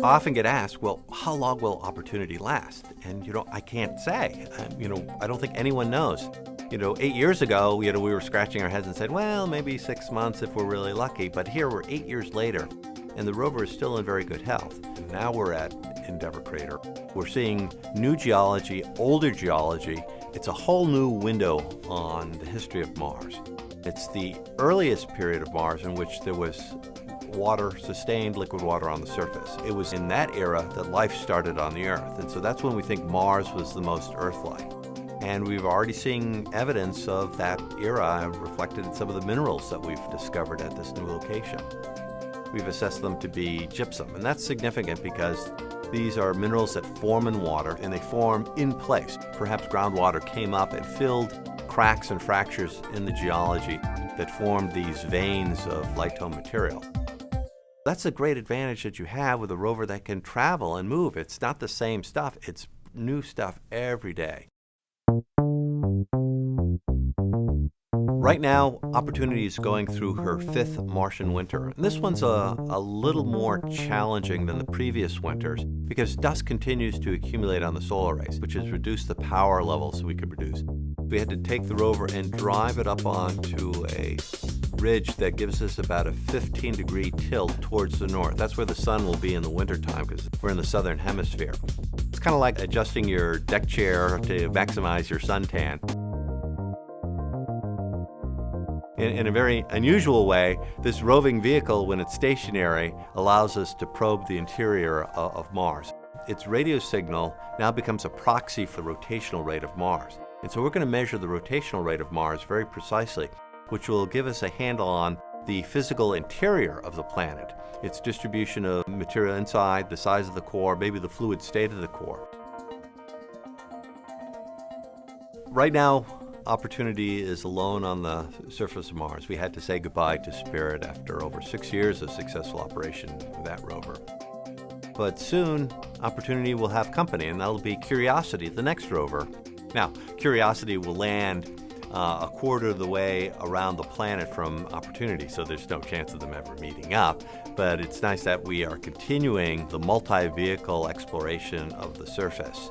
often get asked, well, how long will Opportunity last? And, I can't say. I don't think anyone knows. 8 years ago, we were scratching our heads and said, well, maybe 6 months if we're really lucky. But here we're 8 years later, and the rover is still in very good health. And now we're at Endeavour crater. We're seeing new geology, older geology. It's a whole new window on the history of Mars. It's the earliest period of Mars in which there was water, sustained liquid water on the surface. It was in that era that life started on the Earth. And so that's when we think Mars was the most Earth-like. And we've already seen evidence of that era reflected in some of the minerals that we've discovered at this new location. We've assessed them to be gypsum, and that's significant because these are minerals that form in water, and they form in place. Perhaps groundwater came up and filled cracks and fractures in the geology that formed these veins of light tone material. That's a great advantage that you have with a rover that can travel and move. It's not the same stuff. It's new stuff every day. Right now, Opportunity is going through her 5th Martian winter. And this one's a little more challenging than the previous winters because dust continues to accumulate on the solar rays, which has reduced the power levels we could produce. We had to take the rover and drive it up onto a ridge that gives us about a 15-degree tilt towards the north. That's where the sun will be in the wintertime because we're in the southern hemisphere. It's kind of like adjusting your deck chair to maximize your suntan. In a very unusual way, this roving vehicle, when it's stationary, allows us to probe the interior of Mars. Its radio signal now becomes a proxy for the rotational rate of Mars. And so we're going to measure the rotational rate of Mars very precisely, which will give us a handle on the physical interior of the planet, its distribution of material inside, the size of the core, maybe the fluid state of the core. Right now, Opportunity is alone on the surface of Mars. We had to say goodbye to Spirit after over 6 years of successful operation with that rover. But soon, Opportunity will have company, and that'll be Curiosity, the next rover. Now, Curiosity will land a quarter of the way around the planet from Opportunity, so there's no chance of them ever meeting up. But it's nice that we are continuing the multi-vehicle exploration of the surface.